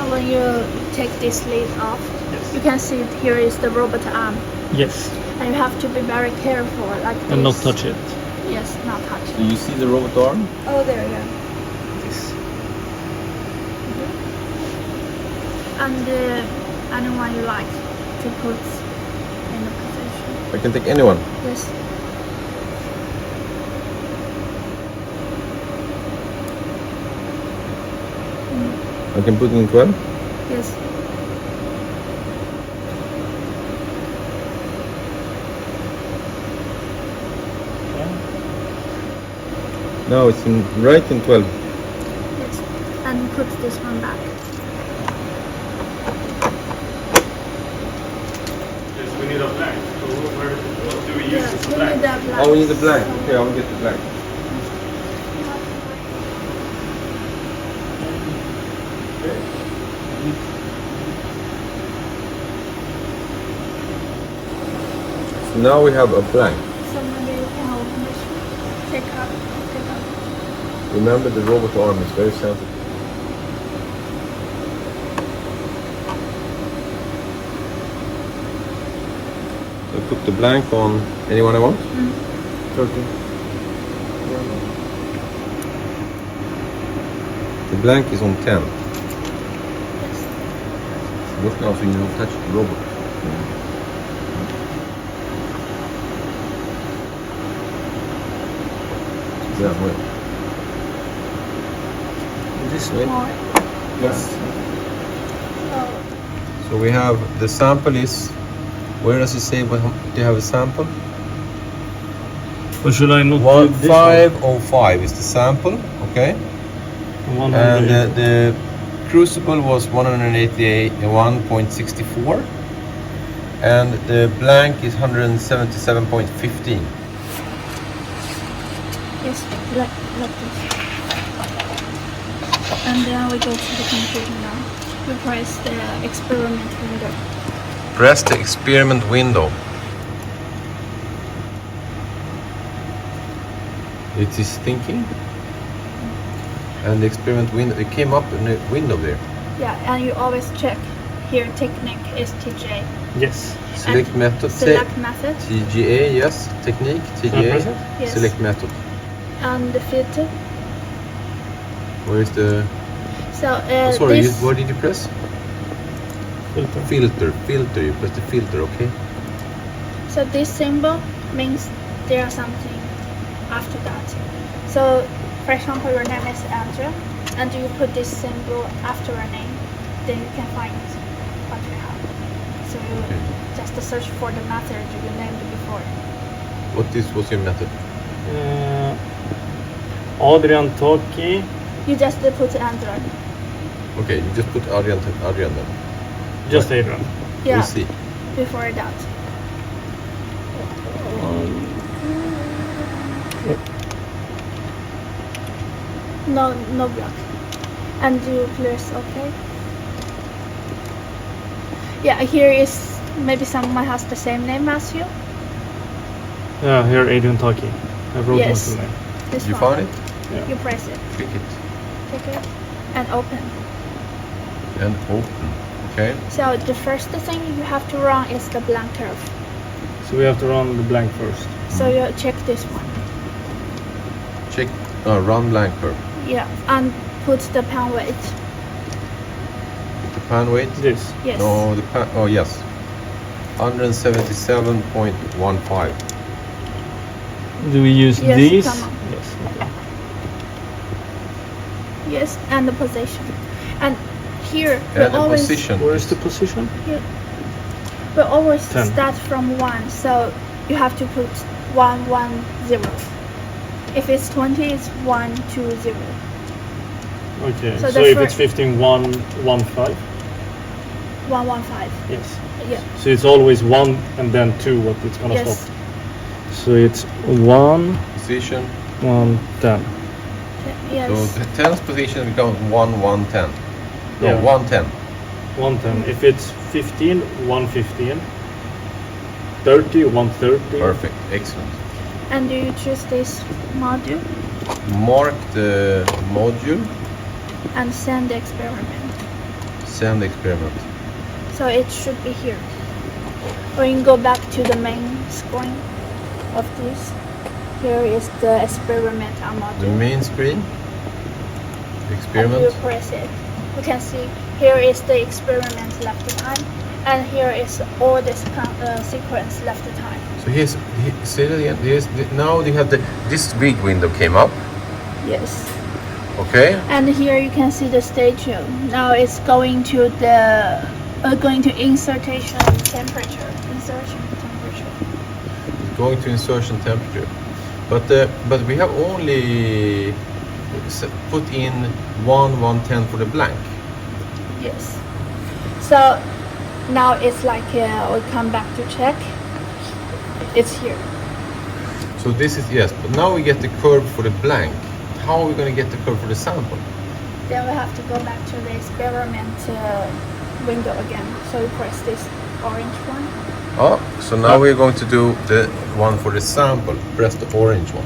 when you take this lid off, you can see here is the robot arm. Yes. And you have to be very careful, like this. And not touch it. Yes, not touch Do it. you see the robot arm? Oh, there, yeah. This. And anyone you like to put in the position. I can take anyone. Yes. I can put in 12. Yes. No, it's right in 12. Yes. And put this one back. Yes, we need a blank. So what do we use Yeah, as a we blank? need that blank. Oh, we need the blank. Okay, I will get the blank. So now we have a blank. So maybe you can open this one. Take up. Remember, the robot arm is very sensitive. So I put the blank on anyone I want. 13. The blank is on 10. Yes. Look now so you don't touch the robot. Yeah, wait. This Wait. More. Yes. Oh, So we have the sample is. Where does it say what do you have a sample? Or should I not do this 1505 is the sample, okay? one? And 100. the crucible was 181.64, and the blank is 177.15. yes, like this. And then we go to the computer now. We press the experiment window. Press the experiment window. It is thinking, and the experiment window. It came up in a window there. Yeah, and you always check. Here, technique is TGA. Yes. Select method. Select method. TGA, yes. Technique, TGA. press it? Yes. Select method. And the filter. Where is the? So Sorry, this. what did you press? Filter. Filter. You press the filter, okay? So this symbol means there is something after that. So, for example, your name is Andrea, and you put this symbol after your name, then you can find what you have. So you just search for the method you named before. What was your method? Adrian Toki. You just put Android. Okay, you just put Adrian then. Just Adrian. Yeah, We'll see. before that. No block. And you press OK. Yeah, here is maybe someone has the same name as you. Yeah, here Adrian Toki. I wrote Yes. my name. This You one. found it? You press it. Click it Click it. And open. and open. Okay. So the first thing you have to run is the blank curve. So we have to run the blank first. So you check this one. Check. Run blank curve. Yeah, and put the pan weight. The pan weight. This. Yes. No, the pan. Oh yes. 177.15. Do we use Yes, these? come on. Yes. Okay. Yes, and the position. And here we And the always position. Where is the position? we always 10. start from 1. So you have to put 1 1 0. If it's 20, it's 1 2 0. Okay. So So, the if fir- it's 15, 1, 1, 5. 1 1 5. Yes. Yeah. So it's always 1 and then 2 what it's gonna Yes. stop. So it's 1, Position. 1, 10. Yes. So the 10th position becomes 1 1 10. No, Yeah. 1 10. 1, 10. If it's 15, 1, 15. 30, 1, 30. Perfect. Excellent. And do you choose this module Mark the module. and send the experiment. Send experiment. So it should be here. When you go back to the main screen of this, here is the experiment module. The main screen. The And experiment. you press it. You can see here is the experiment left time, and here is all this sequence left time. So say that again. Now they have this big window came up. Yes. Okay. And here you can see the stage. Now it's going to the insertion temperature. Going to insertion temperature, but we have only put in 1/110 for the blank. Yes. So now it's like we'll come back to check. It's here. So this is yes, but now we get the curve for the blank. How are we going to get the curve for the sample? Then we have to go back to the experiment window again. So you press this orange one. Oh, so now we're going to do the one for the sample. Press the orange one.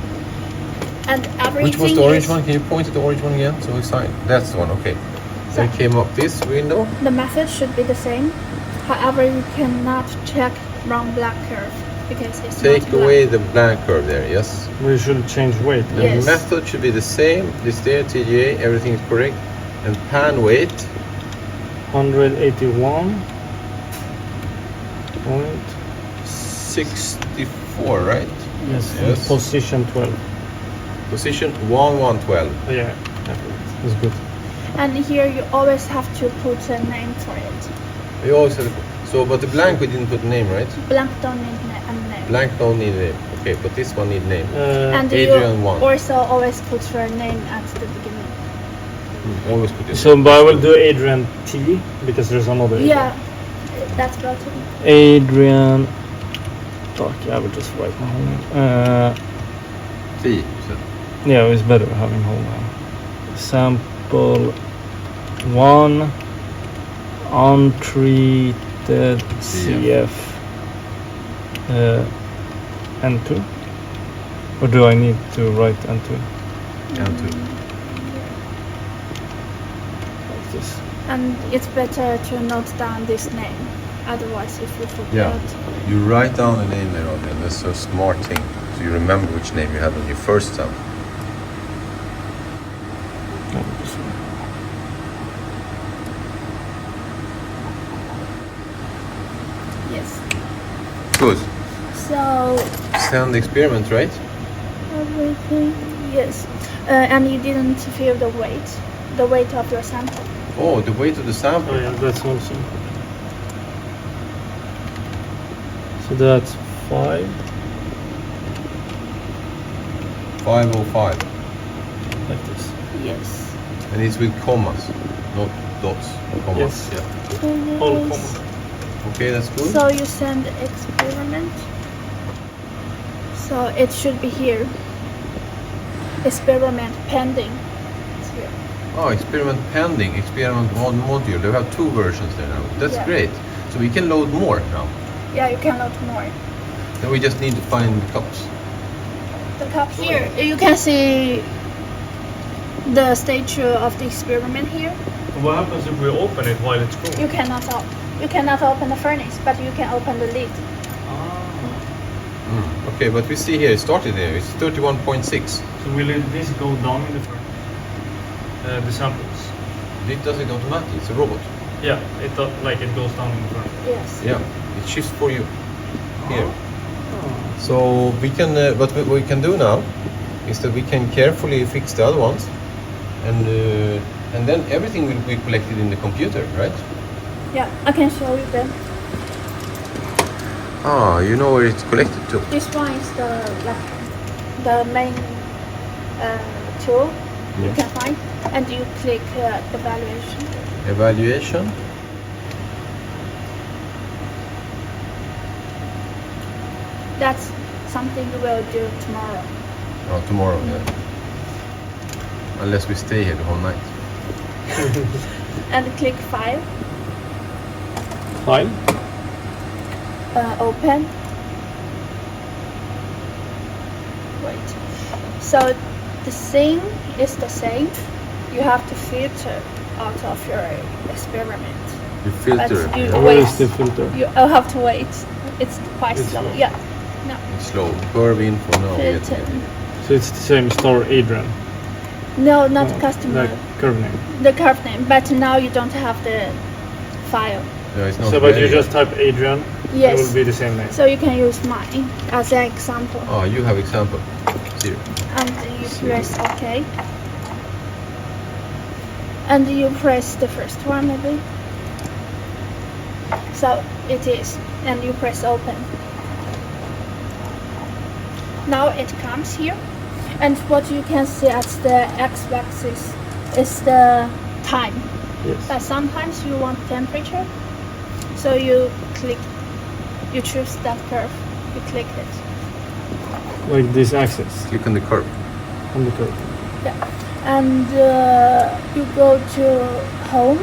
And everything Which was the orange is- one? Can you point to the orange one again? So we sign. That's the one. Okay. So it came up this window. The method should be the same. However, you cannot check round black curve because it's Take not black. away the blank curve there. Yes. We should change weight. The Yes. method should be the same. This there, TGA, everything is correct. And pan weight. 181.64, right? Yes. Yes. Position 12. Position 1112. Yeah, that's good. And here you always have to put a name for it. We also so, but the blank we didn't put name, right? Blank don't need a name. Blank don't need name. Okay, but this one need name. And Adrian you 1. also always put your name at the beginning. Always put this. So, but I will do Adrian T because there's another. Yeah, that's better. Adrian. Fuck, I will just write my whole name. T. So Yeah, it's better having whole name. Sample 1 untreated CF N2. Or do I need to write N2 and 2. like this? And it's better to note down this name. Otherwise, if you forget, Yeah. You write down the name there, and that's a smart thing. So you remember which name you had on your first sample. No, this one. yes. Good. So Send the experiment, right? everything, yes. And you didn't feel the weight of your sample. Oh, the weight of the sample. Oh yeah, that's also. So that's 5. 505. Like this. Yes. And it's with commas, not dots. Commas. Yes. Yeah. All Yes. comma. Okay, that's good. So you send experiment. So it should be here. Experiment pending. It's here. Oh, experiment pending, experiment one module. They have 2 versions there now. That's Yeah. great. So we can load more now. Yeah, you can load more. Then we just need to find the cups. The cup here, you can see the stage of the experiment here. What happens if we open it while it's cool? You cannot open the furnace, but you can open the lid. Okay, but we see here, it started there. It's 31.6. So will this go down in the front? The samples. It does it automatically. It's a robot. Yeah, it like it goes down in the front. Yes. Yeah, it shifts for you here. So we can, what we can do now is that we can carefully fix the other ones, and then everything will be collected in the computer, right? Yeah, I can show you them. Ah, you know where it's collected to. This one is the main tool you Yeah. can find, and you click evaluation. Evaluation. That's something we will do tomorrow. Oh, tomorrow, yeah. Unless we stay here the whole night. And click file, File. open. Wait. So the thing is the same. You have to filter out of your experiment. You filter. But you Yeah. Where wait. is the filter? I'll have to wait. It's quite It's slow. slow. Yeah. No. It's slow. Curve in for now. Yet. Filter. So it's the same star Adrian. No, not No, customer. Like curve name. The curve name, but now you don't have the file. No, it's not So but ready you yet. just type Adrian. Yes. It will be the same name. So you can use mine as an example. Oh, you have example. Here. And you press OK. And you press the first one maybe. So it is. And you press open. Now it comes here. And what you can see as the x-axis is the time. Yes. But sometimes you want temperature. So you choose that curve. You click it. Like this axis Click on the curve. on the curve. Yeah. And you go to home.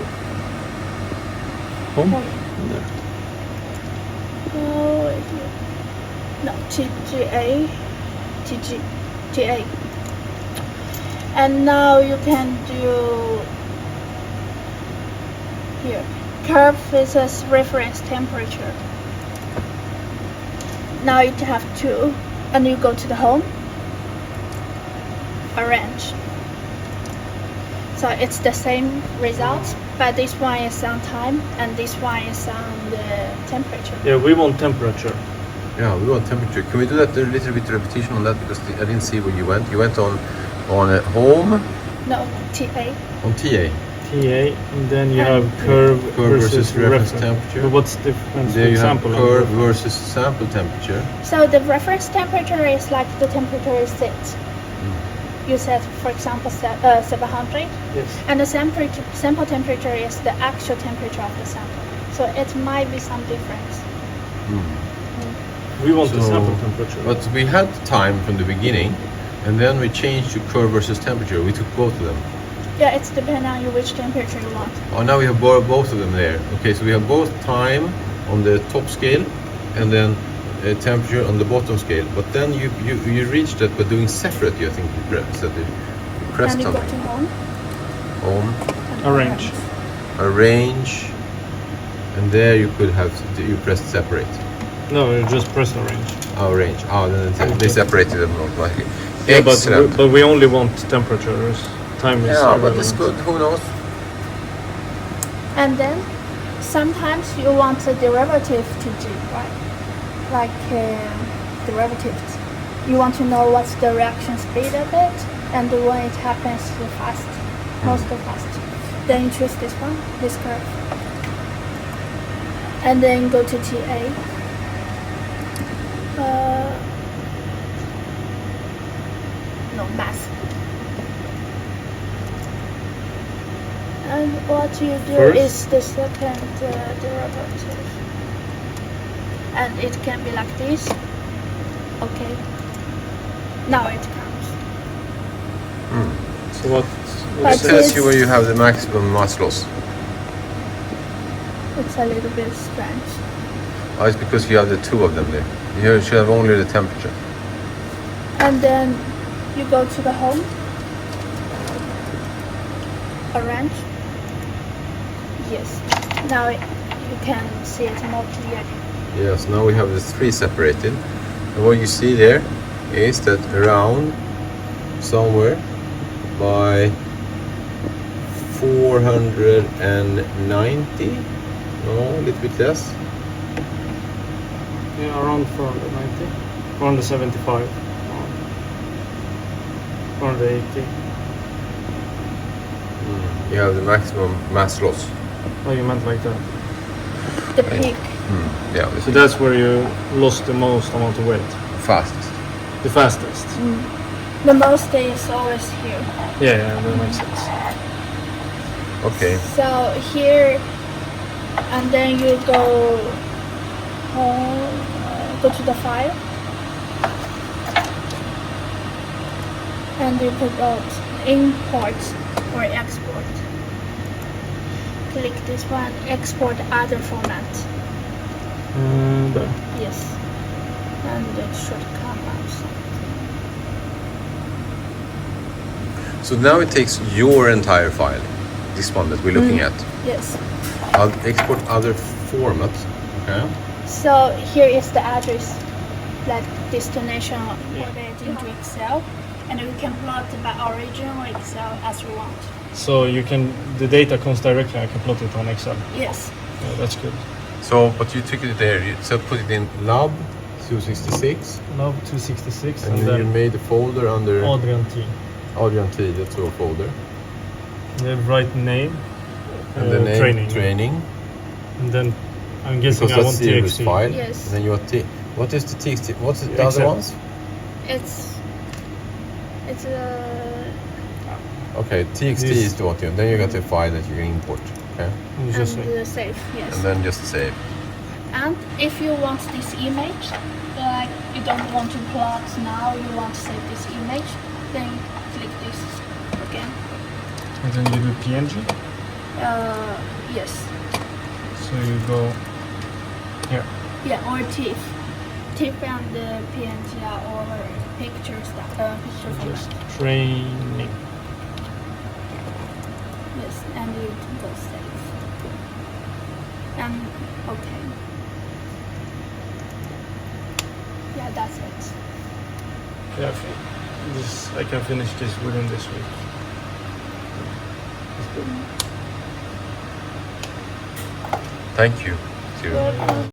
Home. Home. Oh, wait here. No, TGA. TGA. And now you can do here. Curve versus reference temperature. Now you have two. And you go to the home. Arrange. So it's the same result, but this one is on time and this one is on the temperature. Yeah, we want temperature. Yeah, we want temperature. Can we do that a little bit repetition on that because I didn't see where you went. You went on a home No, TA. on TA. TA, and then you And have curve, Curve versus versus reference temperature. But what's the difference? There for you have example, on curve the- versus sample temperature. So the reference temperature is like the temperature is set. You set, for example, 700, Yes. and the sample temperature is the actual temperature of the sample. So it might be some difference. We want the So- sample temperature. But we had time from the beginning, and then we changed to curve versus temperature. We took both of them. Yeah, it's depending on you which temperature you want. Oh, now we have both of them there. Okay, so we have both time on the top scale, and then temperature on the bottom scale. But then you reach that by doing separate. I think you pressed that. You pressed And you go something. to home. Home, And Arrange. arrange, and there you could have you pressed separate. No, you just press arrange. Oh, arrange. Oh, then they separated them automatically. Yeah, Excellent. but we only want temperatures. Time is Yeah, but irrelevant. it's good. Who knows? And then sometimes you want a derivative to do, right? Like derivatives. You want to know what's the reaction speed of it and when it happens fast, most fast. Then you choose this one, this curve. And then go to TA. No, mass. And what you do First? is the second derivative. And it can be like this. Okay. Now it comes. So what? But It tells you it's- where you have the maximum mass loss. It's a little bit strange. Oh, it's because you have the two of them there. You should have only the temperature. And then you go to the home. Arrange. Yes. Now you can see it more clearly. Yes, now we have the three separated. And what you see there is that around somewhere by 490, no, a little bit less. Yeah, around 490, 475, 480. You have the maximum mass loss. Oh, you meant like that. The peak. Yeah, So that's where you lost the most amount of weight, fastest. the fastest. The most is always here. Yeah, that makes sense. Okay. So here, and then you go to the file, and you put out import or export. Click this one, export other format. There. Yes, and it should come out. So now it takes your entire file, this one that we're looking at. Yes. I'll export other formats. Okay. So here is the address, like destination put it into Excel, and we can plot by origin or Excel as we want. So the data comes directly. I can plot it on Excel. Yes. Yeah, that's good. So, but you took it there. So put it in lab 266, Love 266, and and then you then made a folder under Adrian T. Adrian T. That's your folder. The right name. And the name training. And then I'm guessing because I want that's serious TXT. file. Yes. And then you want what is the TXT? What's the other Excel. ones? It's a Okay, TXT This- is the what you. Then you got the file that you can import. Okay. You just say. and save. Yes. And then just save. And if you want this image, like you don't want to plot now, you want to save this image, then click this again. And then you do PNG. Yes. So you go here. Yeah, or TIFF. TIFF and the PNG are all pictures picture Just format. training. Yes, and you go save. And okay. Yeah, that's it. Yeah, I can finish this within this week. Thank you. Welcome.